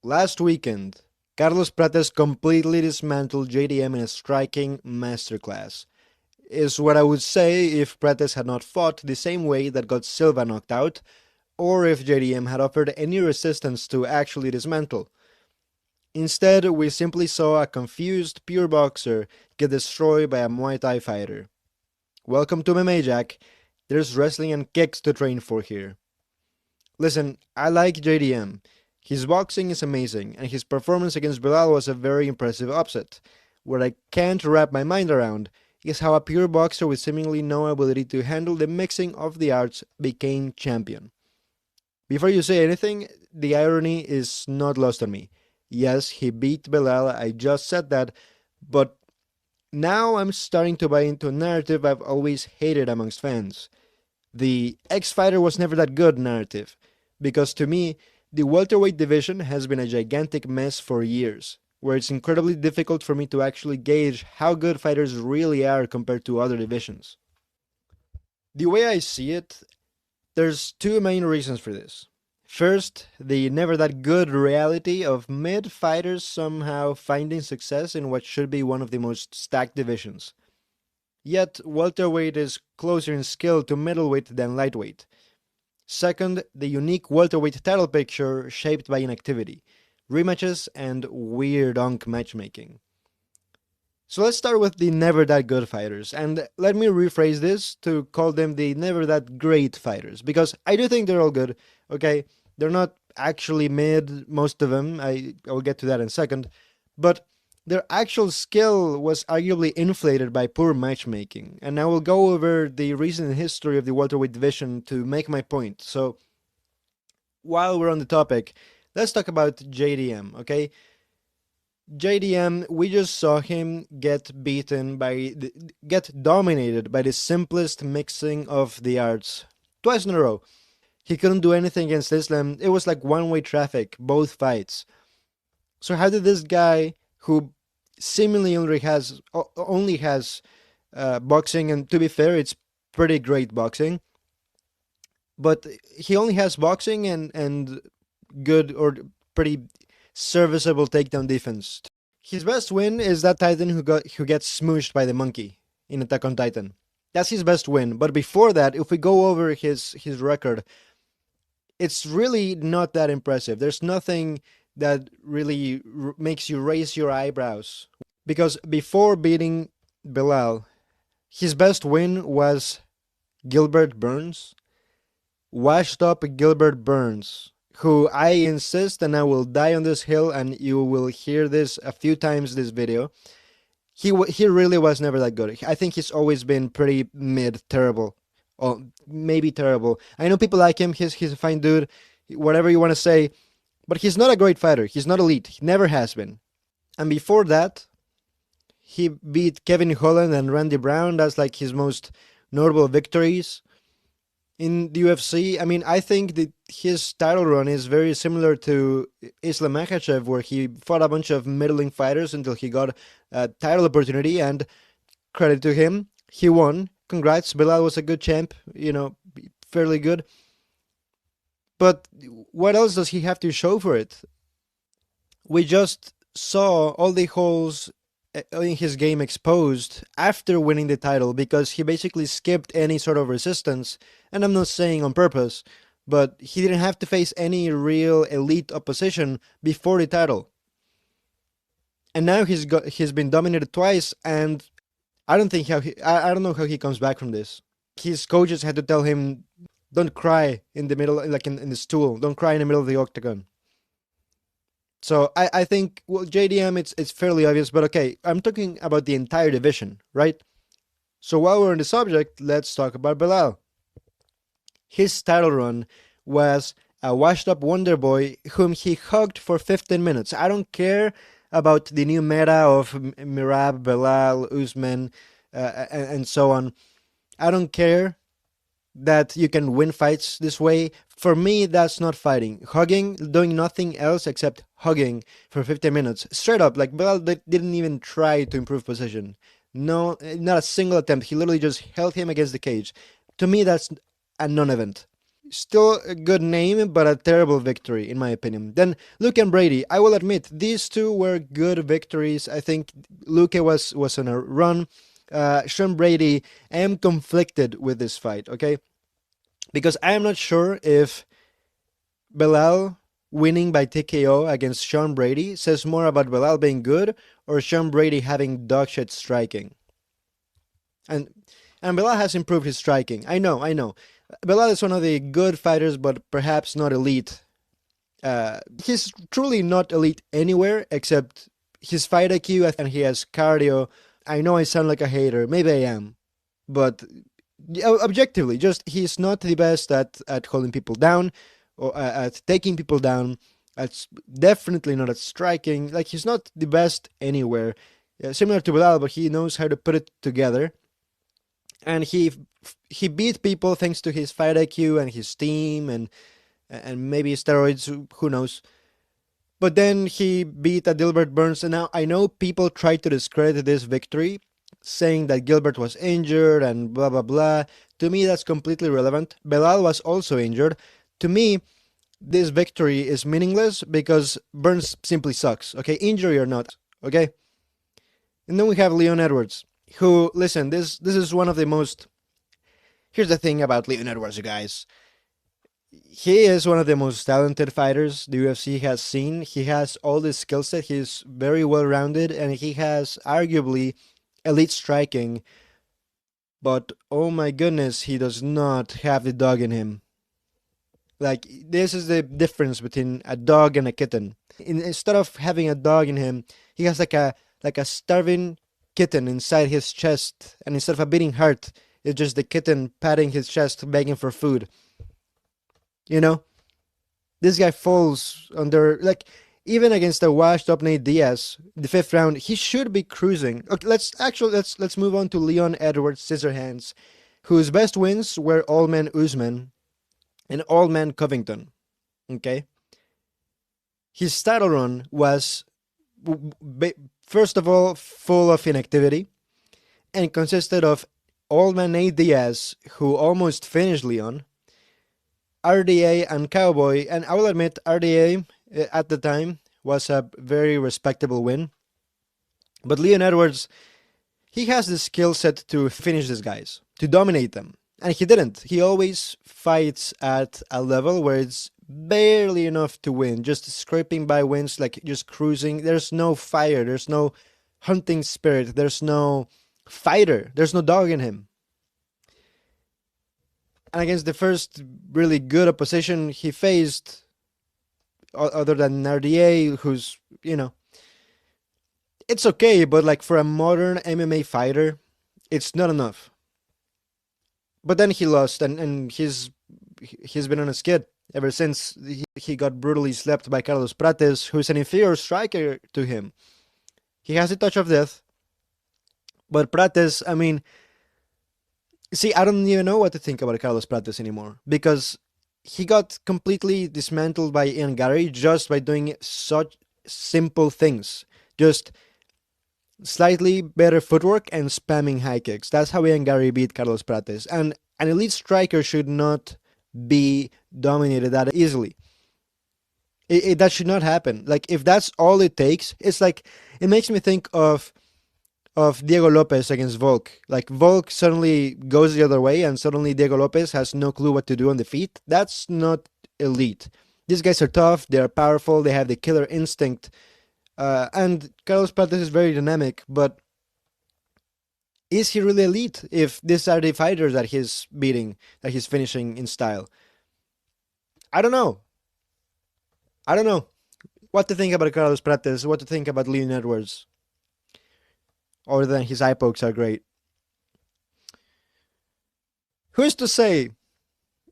Last weekend, Carlos Prates completely dismantled JDM in a striking masterclass. Is what I would say if Prates had not fought the same way that got Silva knocked out, or if JDM had offered any resistance to actually dismantle. Instead, we simply saw a confused pure boxer get destroyed by a Muay Thai fighter. Welcome to MMA, Jack. There's wrestling and kicks to train for here. Listen, I like JDM. His boxing is amazing, and his performance against Bilal was a very impressive upset. What I can't wrap my mind around is how a pure boxer with seemingly no ability to handle the mixing of the arts became champion. Before you say anything, the irony is not lost on me. Yes, he beat Bilal, I just said that, but now I'm starting to buy into a narrative I've always hated amongst fans. The ex-fighter was never that good narrative, because to me, the welterweight division has been a gigantic mess for years, where it's incredibly difficult for me to actually gauge how good fighters really are compared to other divisions. The way I see it, there's two main reasons for this. First, the never that good reality of mid fighters somehow finding success in what should be one of the most stacked divisions. Yet, welterweight is closer in skill to middleweight than lightweight. Second, the unique welterweight title picture shaped by inactivity, rematches, and weird matchmaking. So let's start with the never that good fighters, and let me rephrase this to call them the never that great fighters, because I do think they're all good, okay? They're not actually mid, most of them, I'll get to that in a second, but their actual skill was arguably inflated by poor matchmaking, and I will go over the recent history of the welterweight division to make my point. So, while we're on the topic, let's talk about JDM, okay? JDM, we just saw him get dominated by the simplest mixing of the arts twice in a row. He couldn't do anything against Islam. It was like one-way traffic, both fights. So how did this guy, who seemingly only has boxing, and to be fair, it's pretty great boxing, but he only has boxing and good or pretty serviceable takedown defense. His best win is that Titan who gets smooshed by the monkey in Attack on Titan. That's his best win. But before that, if we go over his record, it's really not that impressive. There's nothing that really makes you raise your eyebrows. Because before beating Bilal, his best win was Gilbert Burns. Washed up Gilbert Burns, who I insist, and I will die on this hill, and you will hear this a few times this video. He really was never that good. I think he's always been pretty mid, terrible. Or maybe terrible. I know people like him, he's a fine dude, whatever you want to say, but he's not a great fighter. He's not elite. He never has been. And before that, he beat Kevin Holland and Randy Brown. That's like his most notable victories in the UFC. I mean, I think that his title run is very similar to Islam Makhachev, where he fought a bunch of middling fighters until he got a title opportunity, and credit to him, he won. Congrats, Bilal was a good champ, fairly good. But what else does he have to show for it? We just saw all the holes in his game exposed after winning the title, because he basically skipped any sort of resistance, and I'm not saying on purpose, but he didn't have to face any real elite opposition before the title. And now he's been dominated twice, and I don't know how he comes back from this. His coaches had to tell him, don't cry in the middle, like in the stool, don't cry in the middle of the octagon. So I think, well, JDM, it's fairly obvious, but okay, I'm talking about the entire division, right? So while we're on the subject, let's talk about Bilal. His title run was a washed-up wonder boy whom he hugged for 15 minutes. I don't care about the new meta of Mirab, Bilal, Usman, and so on. I don't care that you can win fights this way. For me, that's not fighting. Hugging, doing nothing else except hugging for 50 minutes. Straight up, like Bilal didn't even try to improve position. No, not a single attempt. He literally just held him against the cage. To me, that's a non-event. Still a good name, but a terrible victory, in my opinion. Then Luke and Brady. I will admit, these two were good victories. I think Luke was on a run. Sean Brady, I am conflicted with this fight, okay? Because I am not sure if Belal winning by TKO against Sean Brady says more about Belal being good or Sean Brady having dogshit striking. And Belal has improved his striking. I know. Belal is one of the good fighters, but perhaps not elite. He's truly not elite anywhere except his fight IQ and he has cardio. I know I sound like a hater. Maybe I am. But objectively, just he's not the best at holding people down or at taking people down. It's definitely not at striking. Like, he's not the best anywhere. Similar to Bilal, but he knows how to put it together. And he beat people thanks to his fight IQ and his team and maybe steroids, who knows. But then he beat a Dilbert Burns, and now I know people try to discredit this victory, saying that Gilbert was injured and blah blah blah. To me, that's completely irrelevant. Belal was also injured. To me, this victory is meaningless because Burns simply sucks. Okay, injury or not. Okay. And then we have Leon Edwards, who, listen, this is one of the most. Here's the thing about Leon Edwards, you guys. He is one of the most talented fighters the UFC has seen. He has all the skill set. He's very well rounded, and he has arguably elite striking. But oh my goodness, he does not have the dog in him. Like, this is the difference between a dog and a kitten. Instead of having a dog in him, he has like a starving kitten inside his chest, and instead of a beating heart, it's just the kitten patting his chest, begging for food. You know, this guy falls under, like, even against a washed up Nate Diaz, the 5th round, he should be cruising. Okay, let's move on to Leon Edwards Scissorhands, whose best wins were Old Man Usman and Old Man Covington. Okay, his title run was, first of all, full of inactivity, and consisted of Old Man Nate Diaz, who almost finished Leon, RDA and Cowboy, and I will admit RDA at the time was a very respectable win. But Leon Edwards, he has the skill set to finish these guys, to dominate them. And he didn't. He always fights at a level where it's barely enough to win, just scraping by wins, like just cruising. There's no fire, there's no hunting spirit, there's no fighter, there's no dog in him. And against the first really good opposition he faced, other than RDA, who's, it's okay, but like for a modern MMA fighter, it's not enough. But then he lost, and he's been on a skid ever since he got brutally slapped by Carlos Prates, who's an inferior striker to him. He has a touch of death, but Prates, I mean, see, I don't even know what to think about Carlos Prates anymore, because he got completely dismantled by Ian Gary just by doing such simple things. Just slightly better footwork and spamming high kicks. That's how Ian Gary beat Carlos Prates. And an elite striker should not be dominated that easily. That should not happen. Like, if that's all it takes, it's like, it makes me think of Diego Lopez against Volk. Like, Volk suddenly goes the other way and suddenly Diego Lopez has no clue what to do on the feet. That's not elite. These guys are tough, they are powerful, they have the killer instinct. And Carlos Prates is very dynamic, but is he really elite if these are the fighters that he's beating, that he's finishing in style? I don't know. What to think about Carlos Prates, what to think about Leon Edwards. Other than his eye pokes are great. Who's to say?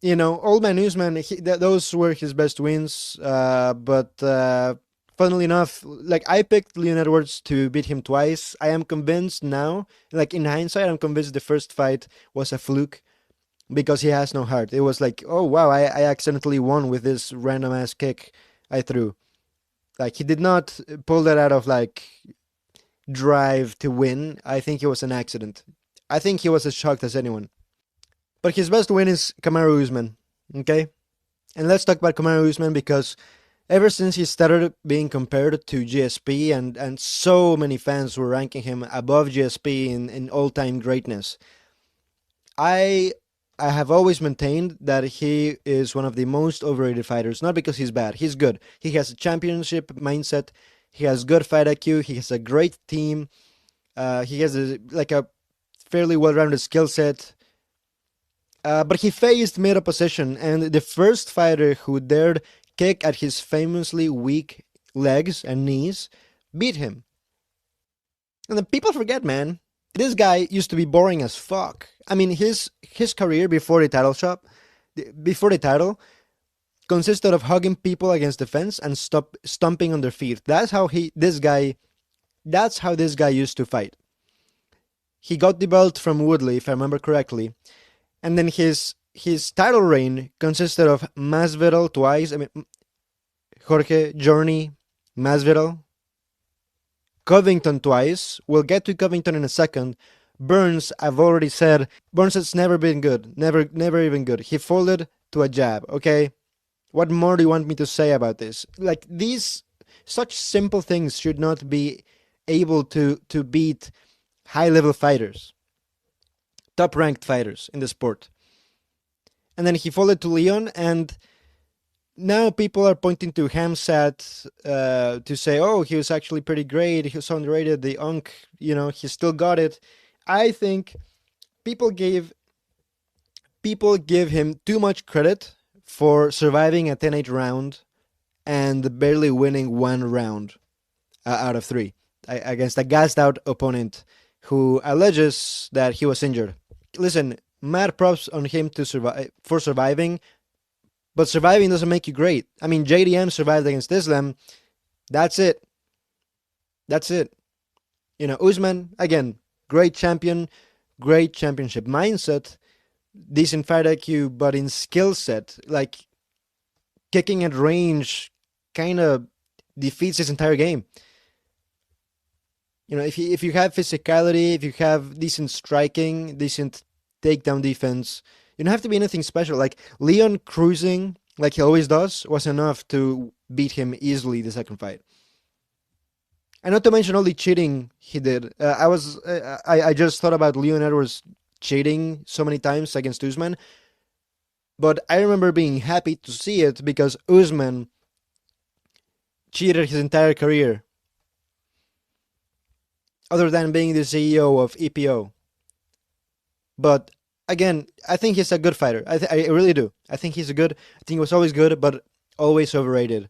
Old Man Usman, those were his best wins, but funnily enough, like, I picked Leon Edwards to beat him twice. I am convinced now, like, in hindsight, I'm convinced the first fight was a fluke because he has no heart. It was like, oh wow, I accidentally won with this random ass kick I threw. Like, he did not pull that out of, like, drive to win. I think it was an accident. I think he was as shocked as anyone. But his best win is Kamaru Usman. Okay? And let's talk about Kamaru Usman because ever since he started being compared to GSP, and so many fans were ranking him above GSP in all-time greatness, I I have always maintained that he is one of the most overrated fighters, not because he's bad. He's good. He has a championship mindset. He has good fight IQ. He has a great team. He has a fairly well-rounded skill set. But he faced mid opposition, and the first fighter who dared kick at his famously weak legs and knees beat him. And then people forget, man. This guy used to be boring as fuck. I mean, his career before the title shot, before the title, consisted of hugging people against the fence and stomping on their feet. That's how this guy used to fight. He got the belt from Woodley, if I remember correctly, and then his title reign consisted of Masvidal twice. I mean, Jorge Journey Masvidal, Covington twice. We'll get to Covington in a second. Burns, I've already said, Burns has never been good. Never even good. He folded to a jab, okay? What more do you want me to say about this? Like, such simple things should not be able to beat high-level fighters, top-ranked fighters in the sport. And then he folded to Leon, and now people are pointing to Hamzat to say, oh, he was actually pretty great. He was underrated. The Unk, he still got it. I think people give him too much credit for surviving a 10-8 round and barely winning one round out of three against a gassed-out opponent who alleges that he was injured. Listen, mad props on him for surviving, but surviving doesn't make you great. I mean, JDM survived against Islam. That's it. Usman, again, great champion, great championship mindset, decent fight IQ, but in skill set, like kicking at range kind of defeats his entire game. If you have physicality, if you have decent striking, decent takedown defense, you don't have to be anything special. Like Leon cruising, like he always does, was enough to beat him easily the second fight. And not to mention all the cheating he did. I just thought about Leon Edwards cheating so many times against Usman, but I remember being happy to see it because Usman cheated his entire career, other than being the CEO of EPO. But again, I think he's a good fighter. I really do. I think he was always good, but always overrated.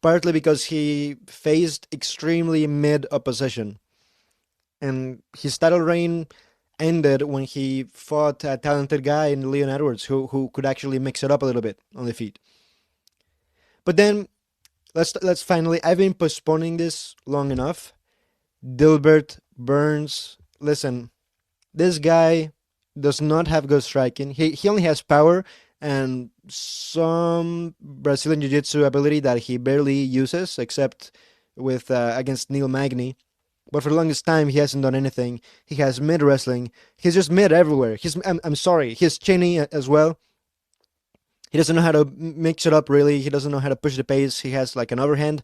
Partly because he faced extremely mid opposition. And his title reign ended when he fought a talented guy in Leon Edwards who could actually mix it up a little bit on the feet. But then, let's finally, I've been postponing this long enough. Dilbert, Burns, listen, this guy does not have good striking. He only has power and some Brazilian Jiu-Jitsu ability that he barely uses, except with against Neil Magny. But for the longest time, he hasn't done anything. He has mid wrestling. He's just mid everywhere. I'm sorry. He's chinny as well. He doesn't know how to mix it up, really. He doesn't know how to push the pace. He has like an overhand.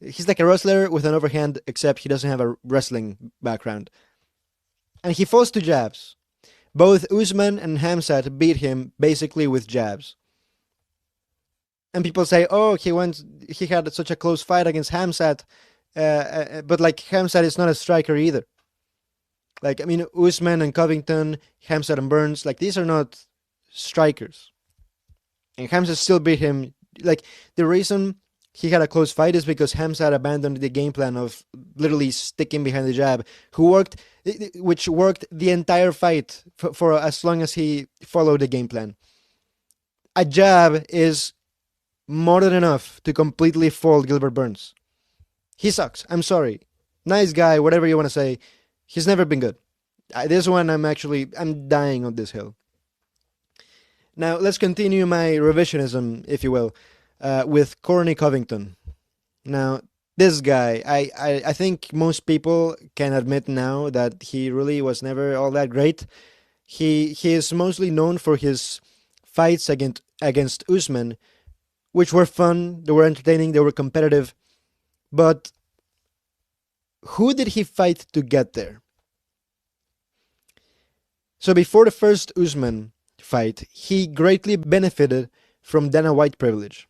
He's like a wrestler with an overhand, except he doesn't have a wrestling background. And he falls to jabs. Both Usman and Hamzat beat him basically with jabs. And people say, oh, he had such a close fight against Hamzat, but like Hamzat is not a striker either. Like, I mean, Usman and Covington, Hamzat and Burns, like these are not strikers. And Hamzat still beat him. Like, the reason he had a close fight is because Hamzat abandoned the game plan of literally sticking behind the jab, which worked the entire fight for as long as he followed the game plan. A jab is more than enough to completely fold Gilbert Burns. He sucks. I'm sorry. Nice guy, whatever you want to say. He's never been good. This one, I'm dying on this hill. Now, let's continue my revisionism, if you will, with Corny Covington. Now, this guy, I think most people can admit now that he really was never all that great. He is mostly known for his fights against Usman, which were fun, they were entertaining, they were competitive. But who did he fight to get there? So before the first Usman fight, he greatly benefited from Dana White privilege.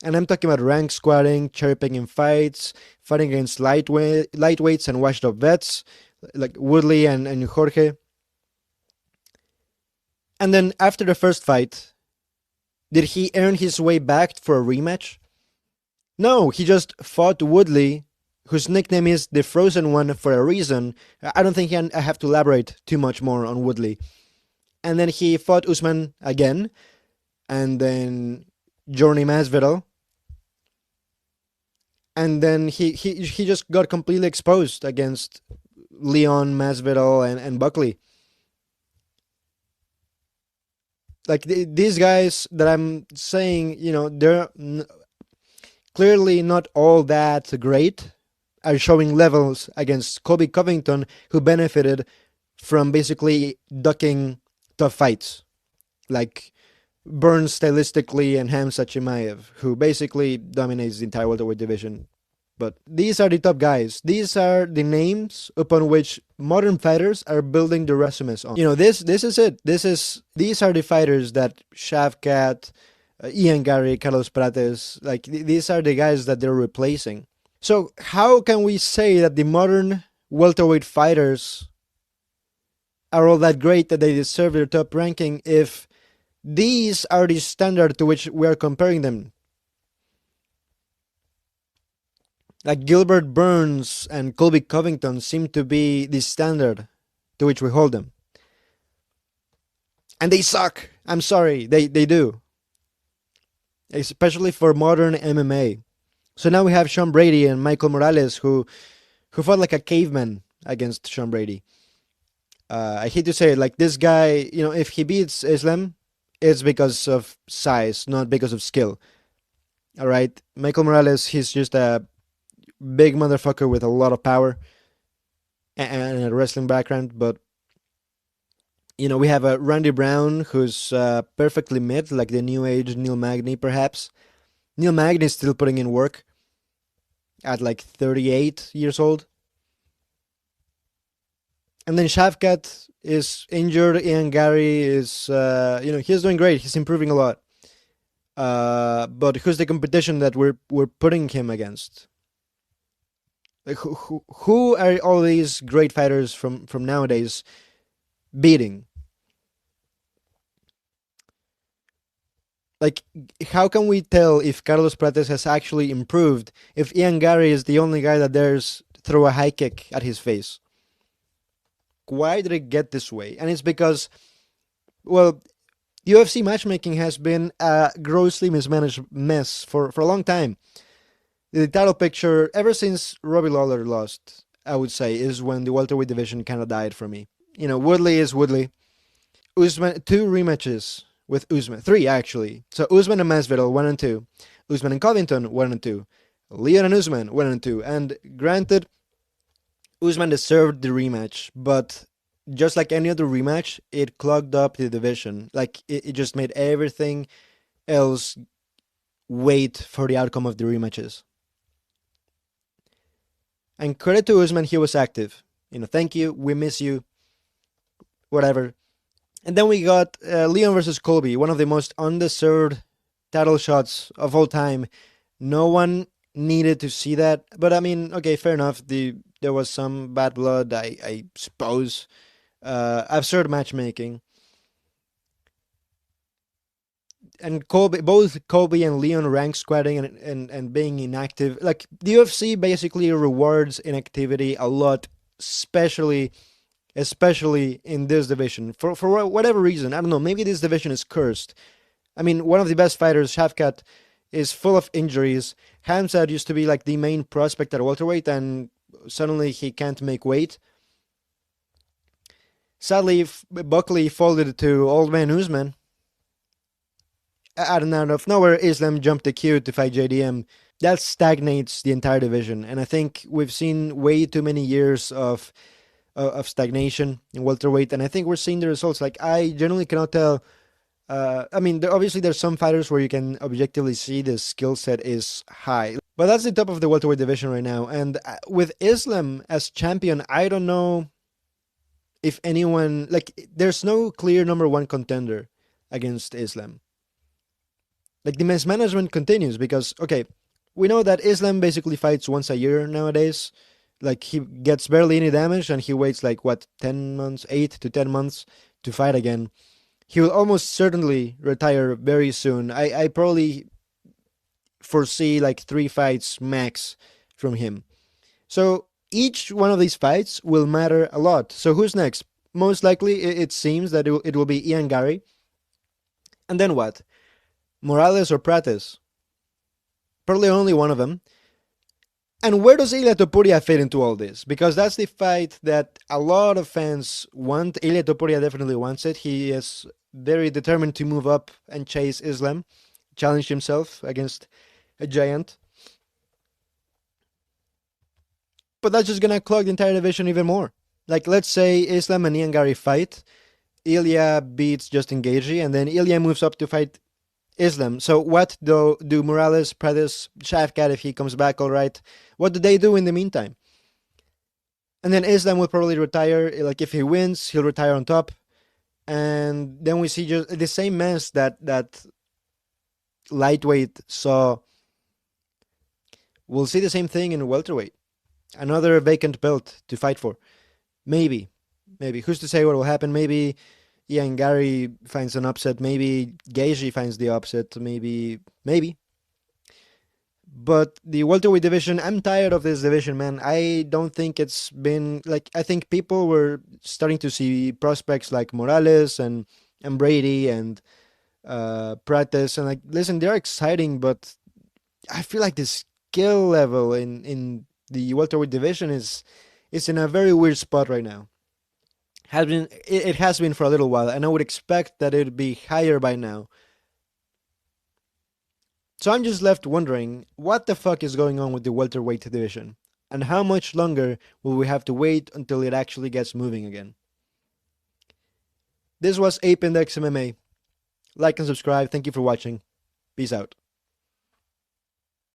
And I'm talking about rank squatting, cherry picking fights, fighting against lightweights and washed up vets like Woodley and Jorge. And then after the first fight, did he earn his way back for a rematch? No, he just fought Woodley, whose nickname is the Frozen One for a reason. I don't think I have to elaborate too much more on Woodley. And then he fought Usman again, and then Journey Masvidal. And then he just got completely exposed against Leon, Masvidal, and Buckley. Like these guys that I'm saying, they're clearly not all that great, are showing levels against Corny Covington, who benefited from basically ducking tough fights, like Burns stylistically and Hamza Chimaev, who basically dominates the entire welterweight division. But these are the top guys. These are the names upon which modern fighters are building their resumes on. This is it. These are the fighters that Shavkat, Ian Gary, Carlos Prates, like these are the guys that they're replacing. So how can we say that the modern welterweight fighters are all that great that they deserve their top ranking if these are the standard to which we are comparing them? Like Gilbert Burns and Colby Covington seem to be the standard to which we hold them. And they suck. I'm sorry, they do. Especially for modern MMA. So now we have Sean Brady and Michael Morales who fought like a caveman against Sean Brady. I hate to say it, like this guy, if he beats Islam, it's because of size, not because of skill. All right, Michael Morales, he's just a big motherfucker with a lot of power and a wrestling background. But we have a Randy Brown who's perfectly mid, like the new age Neil Magny, perhaps. Neil Magny is still putting in work at like 38 years old. And then Shavkat is injured. Ian Gary is, he's doing great. He's improving a lot. But who's the competition that we're putting him against? Like who are all these great fighters from nowadays beating? Like, how can we tell if Carlos Prates has actually improved if Ian Gary is the only guy that dares throw a high kick at his face? Why did it get this way? And it's because, well, UFC matchmaking has been a grossly mismanaged mess for a long time. The title picture, ever since Robbie Lawler lost, I would say, is when the welterweight division kind of died for me. Woodley is Woodley. Usman, 2 rematches with Usman. 3, actually. So Usman and Masvidal, 1 and 2. Usman and Covington, 1 and 2. Leon and Usman, 1 and 2. And granted, Usman deserved the rematch, but just like any other rematch, it clogged up the division. Like, it just made everything else wait for the outcome of the rematches. And credit to Usman, he was active. Thank you, we miss you, whatever. And then we got Leon versus Colby, one of the most undeserved title shots of all time. No one needed to see that. But I mean, okay, fair enough. There was some bad blood, I suppose. Absurd matchmaking. And both Colby and Leon rank squatting and being inactive. Like, the UFC basically rewards inactivity a lot, especially in this division. For whatever reason, I don't know, maybe this division is cursed. I mean, one of the best fighters, Shavkat, is full of injuries. Hamza used to be like the main prospect at welterweight, and suddenly he can't make weight. Sadly, Buckley folded to old man Usman. Out of nowhere, Islam jumped the queue to fight JDM. That stagnates the entire division, and I think we've seen way too many years of stagnation in welterweight, and I think we're seeing the results. Like, I generally cannot tell I mean, obviously there's some fighters where you can objectively see the skill set is high, but that's the top of the welterweight division right now. And with Islam as champion, I don't know if anyone, like, there's no clear number one contender against Islam. Like, the mismanagement continues because, okay, we know that Islam basically fights once a year nowadays. Like, he gets barely any damage and he waits like what, 10 months, 8 to 10 months to fight again. He will almost certainly retire very soon. I probably foresee like 3 fights max from him. So each one of these fights will matter a lot. So who's next? Most likely, it seems that it will be Ian Gary. And then what? Morales or Prates? Probably only one of them. And where does Ilia Topuria fit into all this? Because that's the fight that a lot of fans want. Ilia Topuria definitely wants it. He is very determined to move up and chase Islam, challenge himself against a giant. But that's just gonna clog the entire division even more. Like, let's say Islam and Ian Gary fight, Ilia beats Justin Gaethje, and then Ilia moves up to fight Islam. So what do Morales, Prates, Shavkat, if he comes back all right, what do they do in the meantime? And then Islam will probably retire. Like, if he wins, he'll retire on top. And then we see just the same mess that lightweight saw. We'll see the same thing in welterweight. Another vacant belt to fight for. Maybe. Who's to say what will happen? Maybe Ian Gary finds an upset. Maybe Gaethje finds the upset. Maybe. But the welterweight division, I'm tired of this division, man. I don't think it's been like, I think people were starting to see prospects like Morales and Brady and Prates, and like, listen, they're exciting, but I feel like the skill level in the welterweight division is in a very weird spot right now. It has been for a little while, and I would expect that it'd be higher by now. So I'm just left wondering what the fuck is going on with the welterweight division, and how much longer will we have to wait until it actually gets moving again. This was Ape Index MMA. Like and subscribe. Thank you for watching. Peace out.